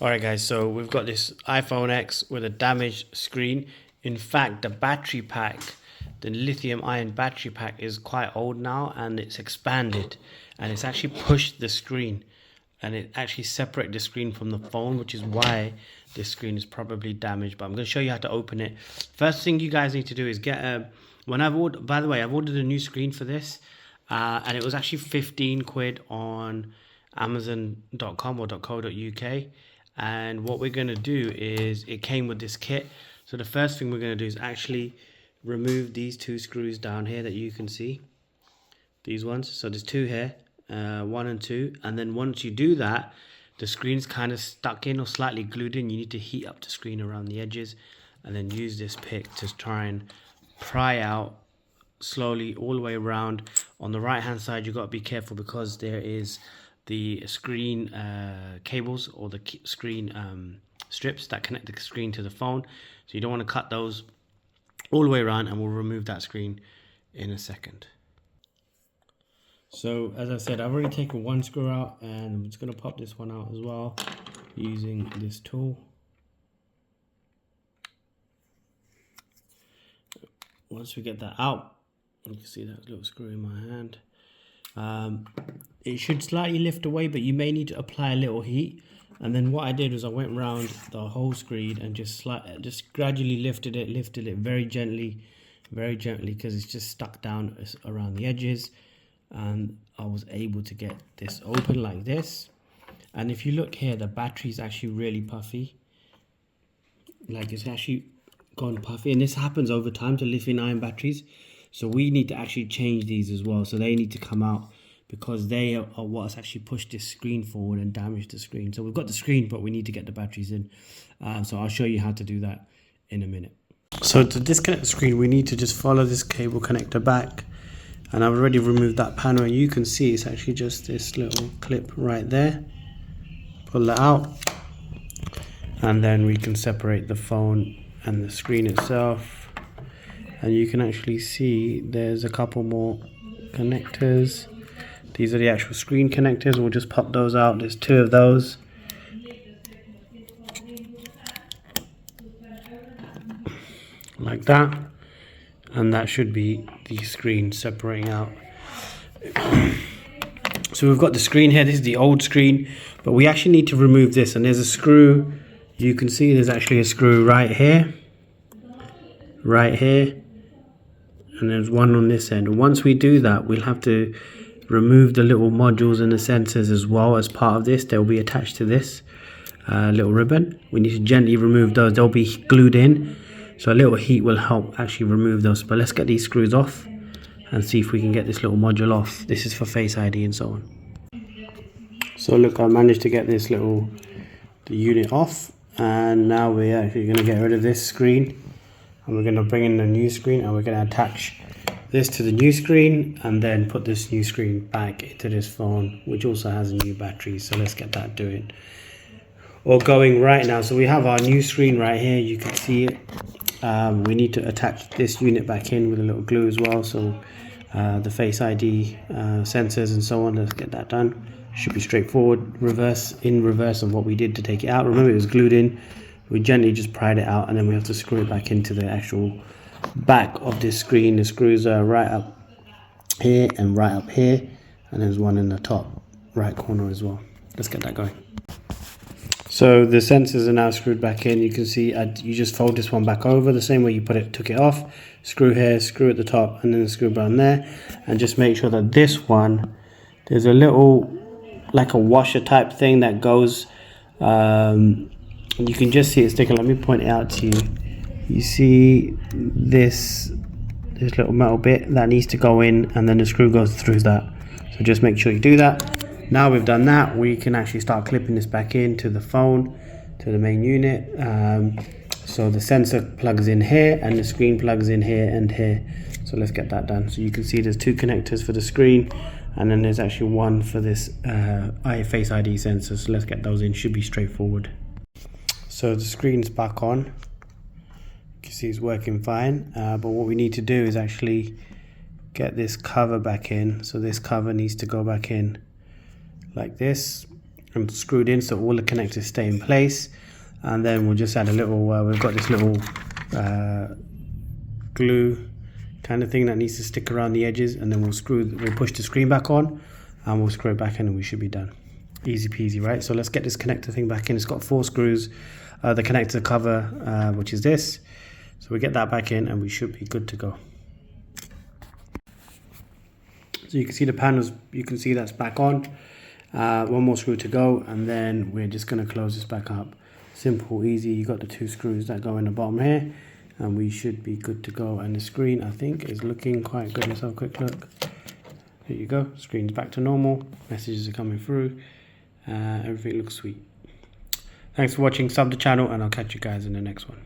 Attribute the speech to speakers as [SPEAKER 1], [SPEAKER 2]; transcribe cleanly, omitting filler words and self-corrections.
[SPEAKER 1] Alright guys, so we've got this iPhone X with a damaged screen. In fact, the battery pack, the lithium ion battery pack is quite old now and it's expanded and it's actually pushed the screen and it actually separated the screen from the phone, which is why this screen is probably damaged. But I'm going to show you how to open it. First thing you guys need to do is get a, by the way, I've ordered a new screen for this and it was actually 15 quid on amazon.com or .co.uk. And what we're going to do is, it came with this kit. So the first thing we're going to do is actually remove these two screws down here that you can see, these ones. So there's two here, 1 and 2, and then once you do that, the screen's kind of stuck in or slightly glued in. You need to heat up the screen around the edges and then use this pick to try and pry out slowly all the way around. On the right hand side, you've got to be careful because there is the screen cables or the screen strips that connect the screen to the phone, so you don't want to cut those all the way around, and we'll remove that screen in a second. So as I said, I've already taken one screw out and I'm just going to pop this one out as well using this tool. Once we get that out, you can see that little screw in my hand. It should slightly lift away, but you may need to apply a little heat. And then what I did was I went around the whole screen and just gradually lifted it very gently, because it's just stuck down around the edges. And I was able to get this open like this. And if you look here, the battery is actually really puffy. Like, it's actually gone puffy, and this happens over time to lithium ion batteries. So we need to actually change these as well. So they need to come out because they are what's actually pushed this screen forward and damaged the screen. So we've got the screen, but we need to get the batteries in. So I'll show you how to do that in a minute. So to disconnect the screen, we need to just follow this cable connector back. And I've already removed that panel, and you can see it's actually just this little clip right there. Pull that out, and then we can separate the phone and the screen itself. And you can actually see there's a couple more connectors. These are the actual screen connectors. We'll just pop those out. There's 2 of those. Like that. And that should be the screen separating out. So we've got the screen here. This is the old screen, but we actually need to remove this. And there's a screw. You can see there's actually a screw right here. Right here. And there's one on this end. And once we do that, we'll have to remove the little modules and the sensors as well as part of this. They'll be attached to this little ribbon. We need to gently remove those. They'll be glued in, so a little heat will help actually remove those. But let's get these screws off and see if we can get this little module off. This is for Face ID and so on. So look, I managed to get this the unit off, and now we're actually going to get rid of this screen. And we're going to bring in a new screen, and we're going to attach this to the new screen and then put this new screen back into this phone, which also has a new battery. So let's get that doing or going right now. So we have our new screen right here. You can see it. We need to attach this unit back in with a little glue as well. So the Face ID sensors and so on. Let's get that done. Should be straightforward. In reverse of what we did to take it out. Remember, it was glued in. We gently just pried it out, and then we have to screw it back into the actual back of this screen. The screws are right up here and right up here, and there's one in the top right corner as well. Let's get that going. So the sensors are now screwed back in. You can see you just fold this one back over the same way you took it off. Screw here, screw at the top, and then the screw down there, and just make sure that this one, there's a little like a washer type thing that goes you can just see it sticking. Let me point it out to you. You see this little metal bit that needs to go in, and then the screw goes through that. So just make sure you do that. Now we've done that, we can actually start clipping this back into the phone, to the main unit. So the sensor plugs in here, and the screen plugs in here and here. So let's get that done. So you can see there's 2 connectors for the screen, and then there's actually one for this Face ID sensor. So let's get those in. Should be straightforward. So the screen's back on. You can see it's working fine, but what we need to do is actually get this cover back in. So this cover needs to go back in like this, and screwed in, so all the connectors stay in place. And then we'll just add a little, we've got this little glue kind of thing that needs to stick around the edges, and then we'll push the screen back on and we'll screw it back in and we should be done. Easy peasy, right? So let's get this connector thing back in. It's got 4 screws, the connector cover, which is this. So we get that back in and we should be good to go. So you can see the panels, you can see that's back on. One more screw to go, and then we're just going to close this back up. Simple, easy. You got the 2 screws that go in the bottom here, and we should be good to go. And the screen, I think, is looking quite good. Let's have a quick look. There you go. Screen's back to normal. Messages are coming through. Everything looks sweet. Thanks for watching. Sub the channel, and I'll catch you guys in the next one.